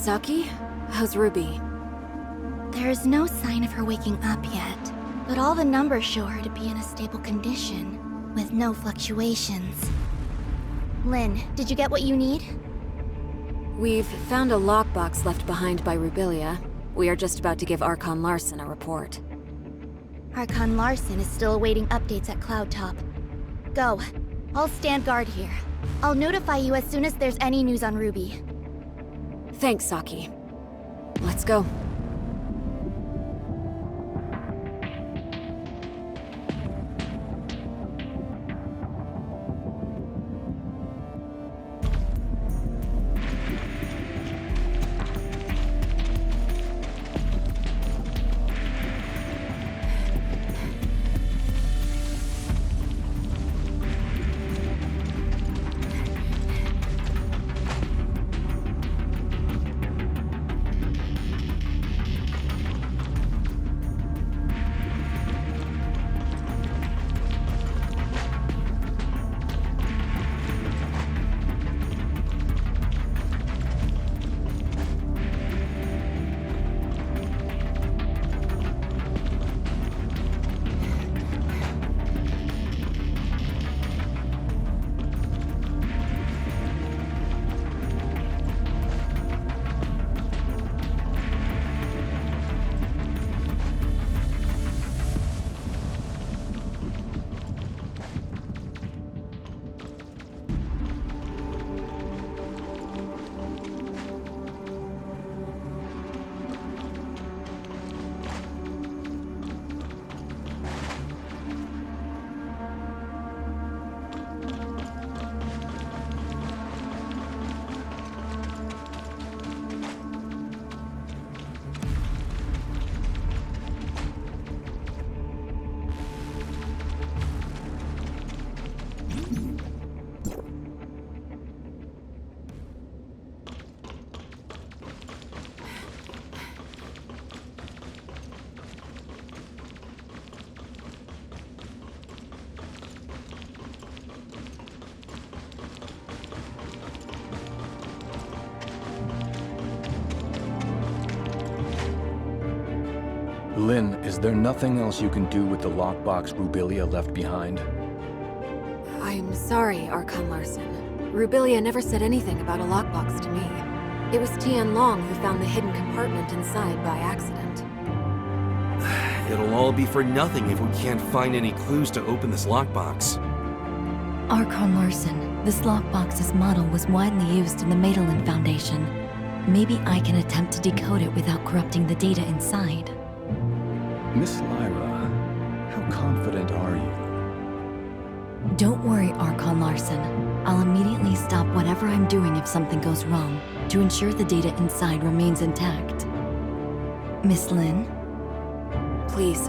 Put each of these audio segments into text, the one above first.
Saki? How's Ruby? There's no sign of her waking up yet, but all the numbers show her to be in a stable condition, with no fluctuations. Lynn, did you get what you need? We've found a lockbox left behind by Rubilia. We are just about to give Archon Larson a report. Archon Larson is still awaiting updates at Cloud Top. Go. I'll stand guard here. I'll notify you as soon as there's any news on Ruby. Thanks, Saki. Let's go. Lynn, is there nothing else you can do with the lockbox Rubilia left behind? I'm sorry, Archon Larson. Rubilia never said anything about a lockbox to me. It was Tian Long who found the hidden compartment inside by accident. It'll all be for nothing if we can't find any clues to open this lockbox. Archon Larson, this lockbox's model was widely used in the Madelin Foundation. Maybe I can attempt to decode it without corrupting the data inside. Miss Lyra, how confident are you? Don't worry, Archon Larson. I'll immediately stop whatever I'm doing if something goes wrong, to ensure the data inside remains intact. Miss Lynn? Please.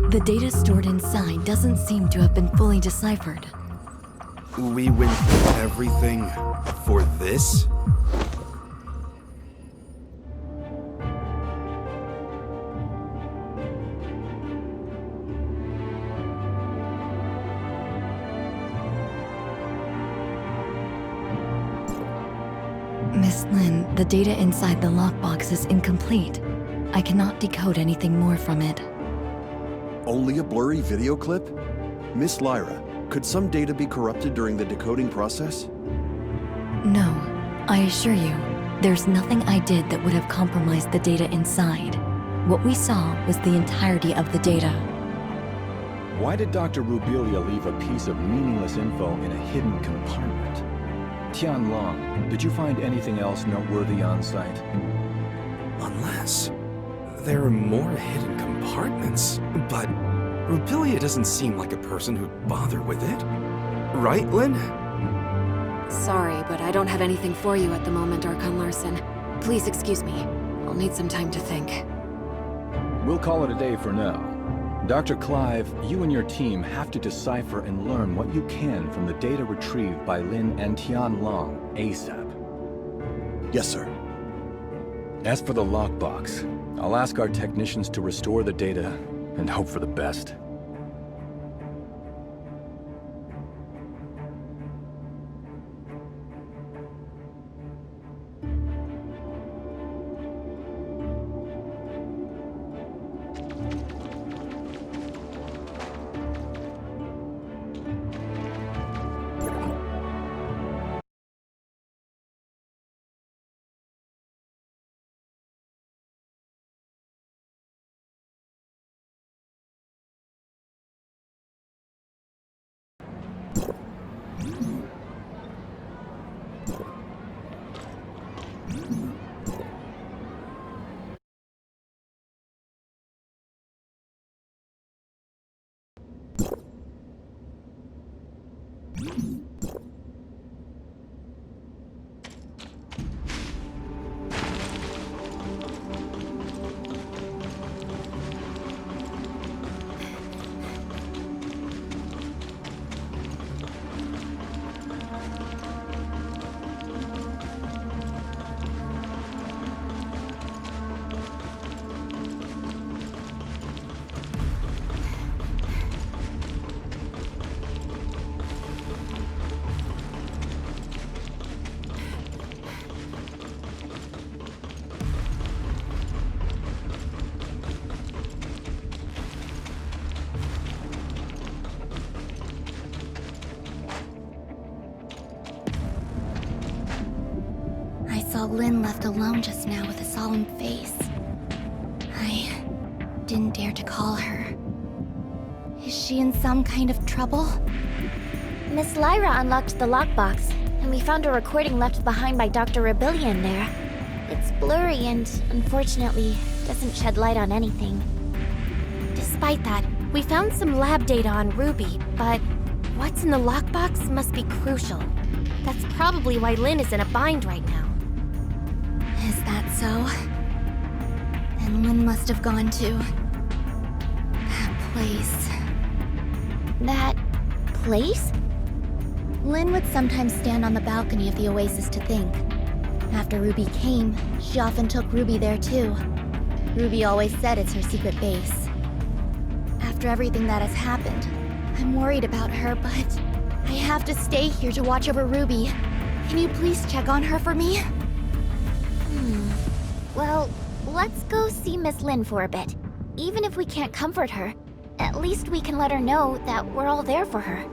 The data stored inside doesn't seem to have been fully deciphered. We went through everything for this? Miss Lynn, the data inside the lockbox is incomplete. I cannot decode anything more from it. Only a blurry video clip? Miss Lyra, could some data be corrupted during the decoding process? No, I assure you, there's nothing I did that would have compromised the data inside. What we saw was the entirety of the data. Why did Dr. Rubilia leave a piece of meaningless info in a hidden compartment? Tian Long, did you find anything else noteworthy on site? Unless there are more hidden compartments, but Rubilia doesn't seem like a person who'd bother with it. Right, Lynn? Sorry, but I don't have anything for you at the moment, Archon Larson. Please excuse me. I'll need some time to think. We'll call it a day for now. Dr. Clive, you and your team have to decipher and learn what you can from the data retrieved by Lin and Tianlong ASAP. Yes, sir. As for the lockbox, I'll ask our technicians to restore the data and hope for the best. I saw Lynn left alone just now with a solemn face. I didn't dare to call her. Is she in some kind of trouble? Miss Lyra unlocked the lockbox, and we found a recording left behind by Dr. Rubilia in there. It's blurry and, unfortunately, doesn't shed light on anything. Despite that, we found some lab data on Ruby, but what's in the lockbox must be crucial. That's probably why Lynn is in a bind right now. Is that so? Then Lynn must have gone to that place. That place? Lynn would sometimes stand on the balcony of the Oasis to think. After Ruby came, she often took Ruby there too. Ruby always said it's her secret base. After everything that has happened, I'm worried about her, but I have to stay here to watch over Ruby. Can you please check on her for me? Well, let's go see Miss Lynn for a bit. Even if we can't comfort her, at least we can let her know that we're all there for her.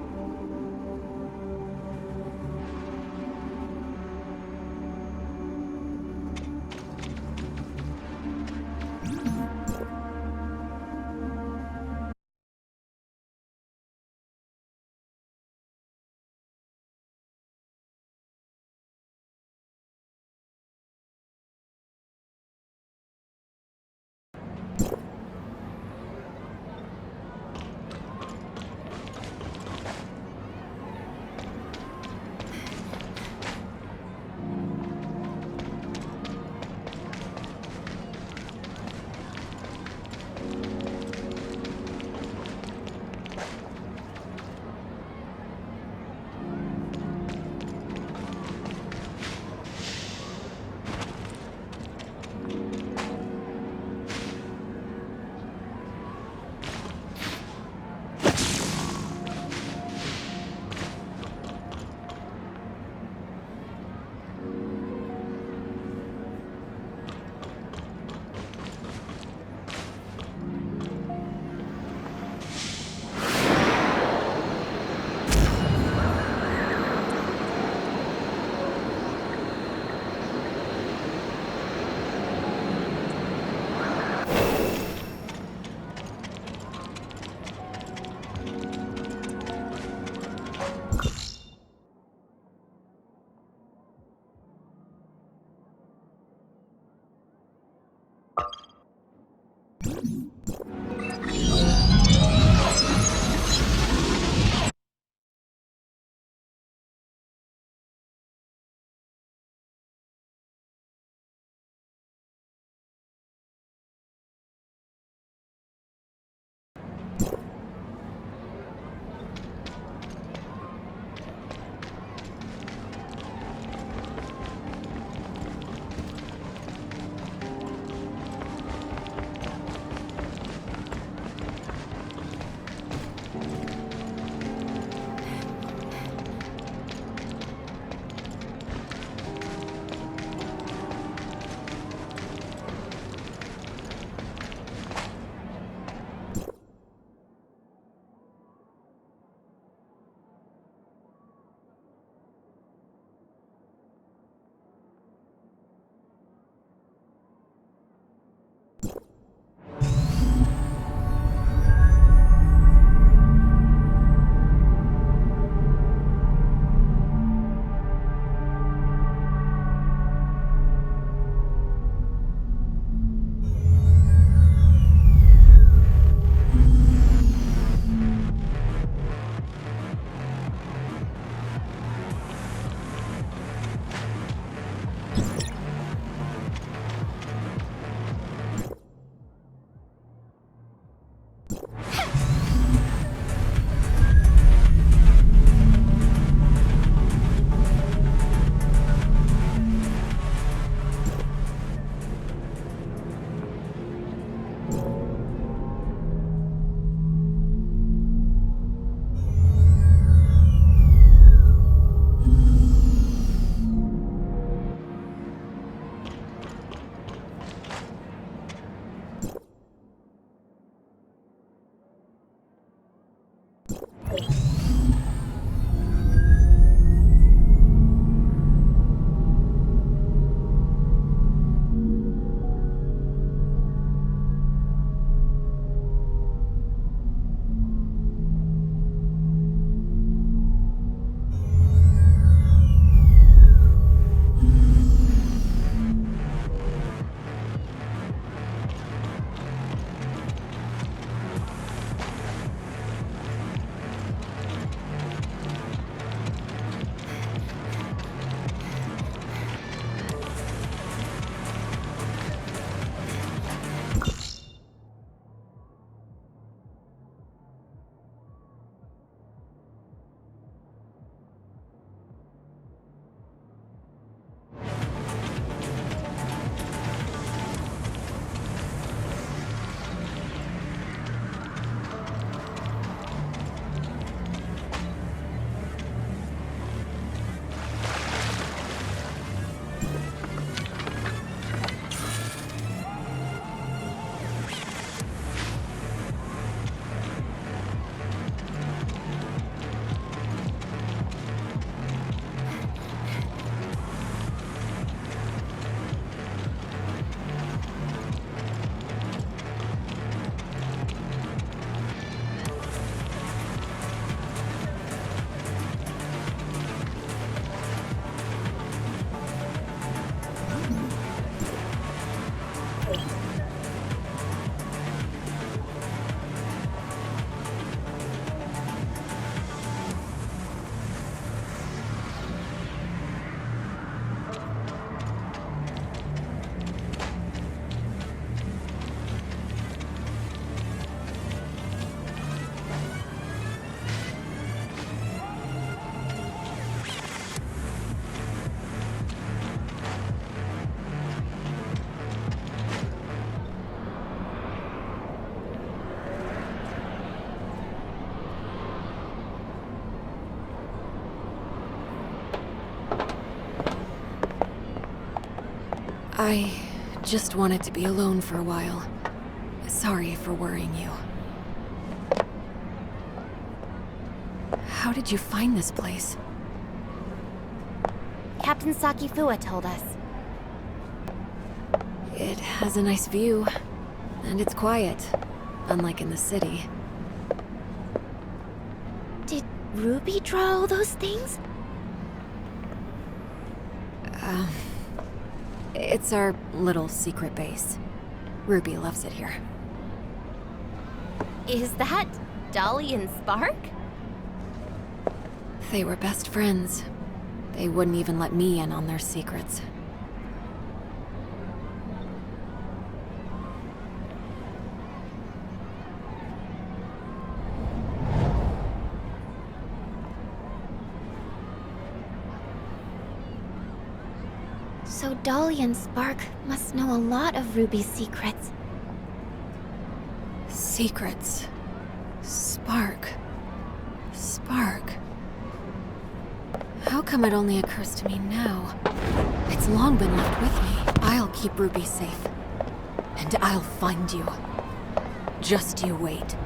I just wanted to be alone for a while. Sorry for worrying you. How did you find this place? Captain Sakifua told us. It has a nice view, and it's quiet, unlike in the city. Did Ruby draw all those things? It's our little secret base. Ruby loves it here. Is that Dolly and Spark? They were best friends. They wouldn't even let me in on their secrets. So Dolly and Spark must know a lot of Ruby's secrets. Secrets. Spark. How come it only occurs to me now? It's long been left with me. I'll keep Ruby safe. And I'll find you. Just you wait.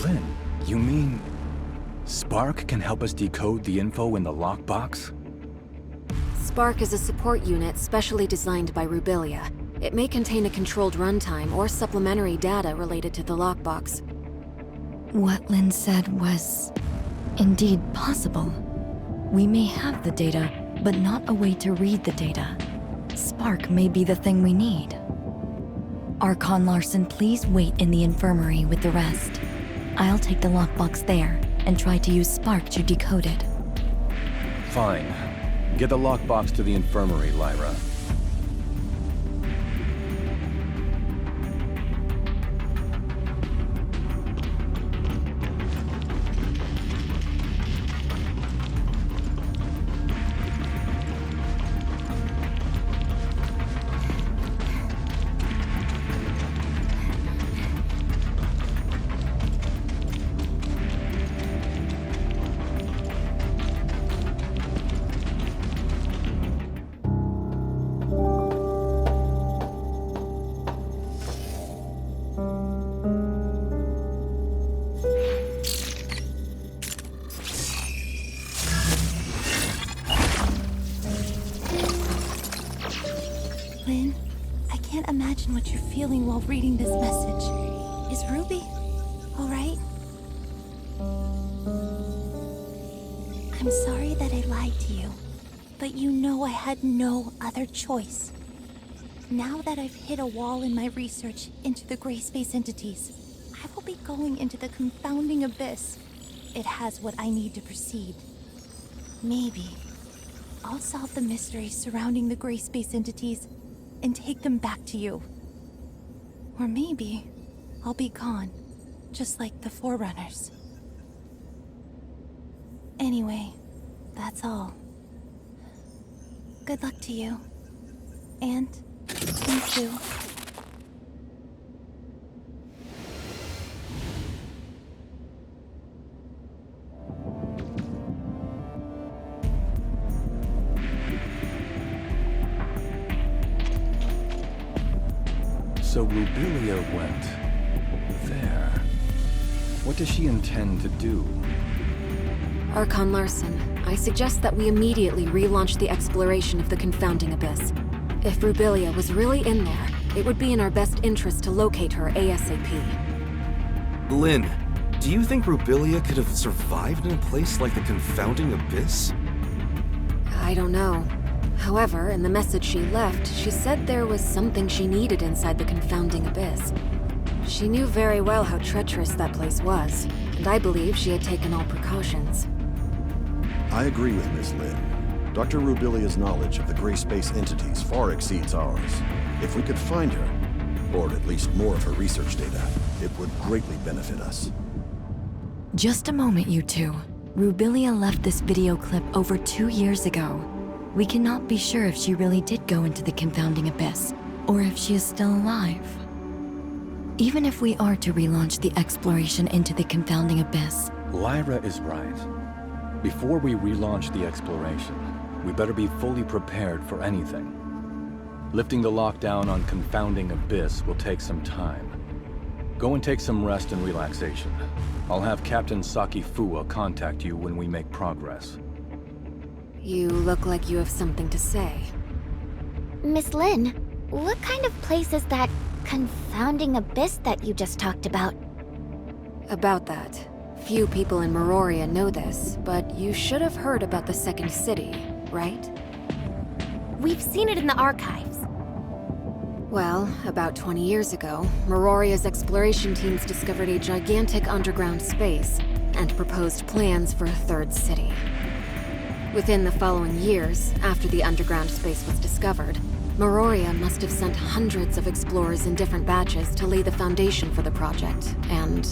Lynn, you mean... Spark can help us decode the info in the lockbox? Spark is a support unit specially designed by Rubilia. It may contain a controlled runtime or supplementary data related to the lockbox. What Lynn said was indeed possible. We may have the data, but not a way to read the data. Spark may be the thing we need. Archon Larson, please wait in the infirmary with the rest. I'll take the lockbox there and try to use Spark to decode it. Fine. Get the lockbox to the infirmary, Lyra. Lynn, I can't imagine what you're feeling while reading this message. Is Ruby all right? I'm sorry that I lied to you, but you know I had no other choice. Now that I've hit a wall in my research into the gray space entities, I will be going into the confounding abyss. It has what I need to proceed. Maybe I'll solve the mysteries surrounding the gray space entities and take them back to you. Or maybe I'll be gone, just like the Forerunners. Anyway, that's all. Good luck to you. And me too. So Rubilia went there. What does she intend to do? Archon Larson, I suggest that we immediately relaunch the exploration of the confounding abyss. If Rubilia was really in there, it would be in our best interest to locate her ASAP. Lynn, do you think Rubilia could have survived in a place like the confounding abyss? I don't know. However, in the message she left, she said there was something she needed inside the confounding abyss. She knew very well how treacherous that place was, and I believe she had taken all precautions. I agree with Miss Lynn. Dr. Rubilia's knowledge of the gray space entities far exceeds ours. If we could find her, or at least more of her research data, it would greatly benefit us. Just a moment, you two. Rubilia left this video clip over 2 years ago. We cannot be sure if she really did go into the confounding abyss, or if she is still alive. Even if we are to relaunch the exploration into the confounding abyss, Lyra is right. Before we relaunch the exploration, we better be fully prepared for anything. Lifting the lockdown on confounding abyss will take some time. Go and take some rest and relaxation. I'll have Captain Saki Fuwa contact you when we make progress. You look like you have something to say. Miss Lynn, what kind of place is that confounding abyss that you just talked about? About that. Few people in Meroria know this, but you should have heard about the Second City, right? We've seen it in the archives. Well, about 20 years ago, Meroria's exploration teams discovered a gigantic underground space and proposed plans for a third city. Within the following years, after the underground space was discovered, Meroria must have sent hundreds of explorers in different batches to lay the foundation for the project and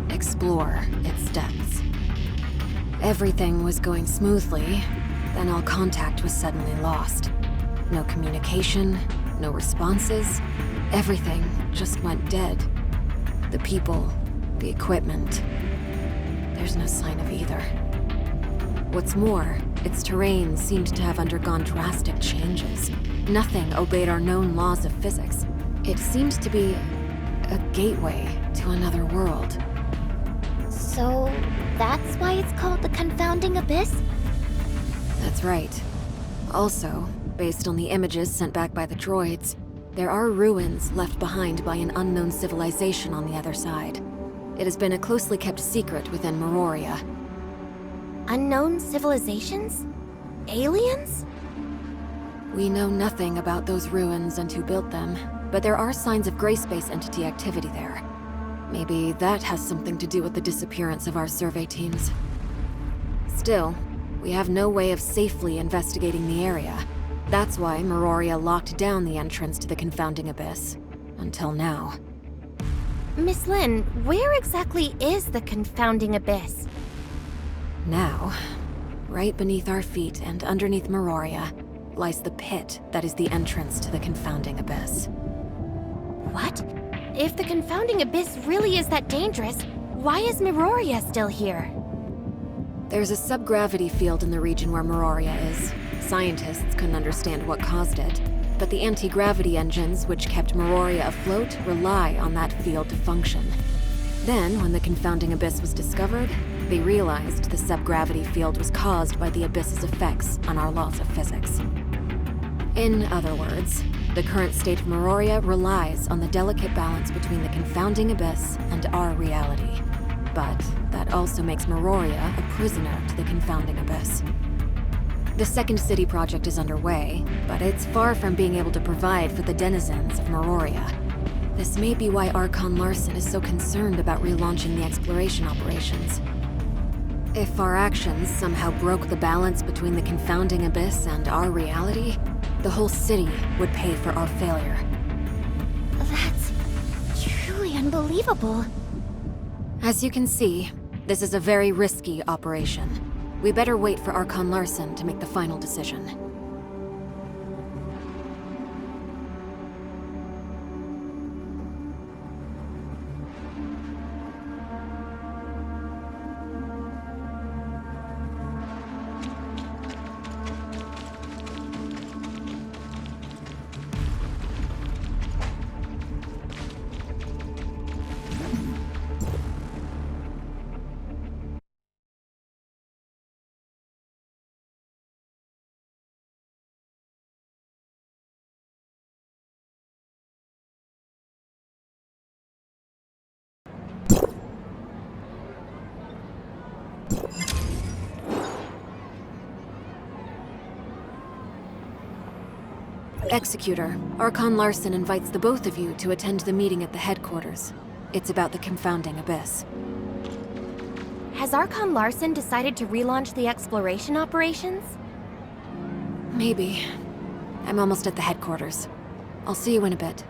explore its depths. Everything was going smoothly, then all contact was suddenly lost. No communication, no responses, everything just went dead. The people, the equipment, there's no sign of either. What's more, its terrain seemed to have undergone drastic changes. Nothing obeyed our known laws of physics. It seemed to be a gateway to another world. So, that's why it's called the Confounding Abyss? That's right. Also, based on the images sent back by the droids, there are ruins left behind by an unknown civilization on the other side. It has been a closely kept secret within Meroria. Unknown civilizations? Aliens? We know nothing about those ruins and who built them, but there are signs of gray space entity activity there. Maybe that has something to do with the disappearance of our survey teams. Still, we have no way of safely investigating the area. That's why Meroria locked down the entrance to the Confounding Abyss. Until now. Miss Lin, where exactly is the Confounding Abyss? Now, right beneath our feet and underneath Meroria, lies the pit that is the entrance to the Confounding Abyss. What? If the Confounding Abyss really is that dangerous, why is Meroria still here? There's a subgravity field in the region where Meroria is. Scientists couldn't understand what caused it, but the anti-gravity engines which kept Meroria afloat rely on that field to function. Then, when the Confounding Abyss was discovered, they realized the subgravity field was caused by the Abyss's effects on our laws of physics. In other words, the current state of Meroria relies on the delicate balance between the Confounding Abyss and our reality. But that also makes Meroria a prisoner to the Confounding Abyss. The Second City project is underway, but it's far from being able to provide for the denizens of Meroria. This may be why Archon Larson is so concerned about relaunching the exploration operations. If our actions somehow broke the balance between the Confounding Abyss and our reality, the whole city would pay for our failure. That's truly unbelievable. As you can see, this is a very risky operation. We better wait for Archon Larson to make the final decision. Executor, Archon Larson invites the both of you to attend the meeting at the headquarters. It's about the Confounding Abyss. Has Archon Larson decided to relaunch the exploration operations? Maybe. I'm almost at the headquarters. I'll see you in a bit.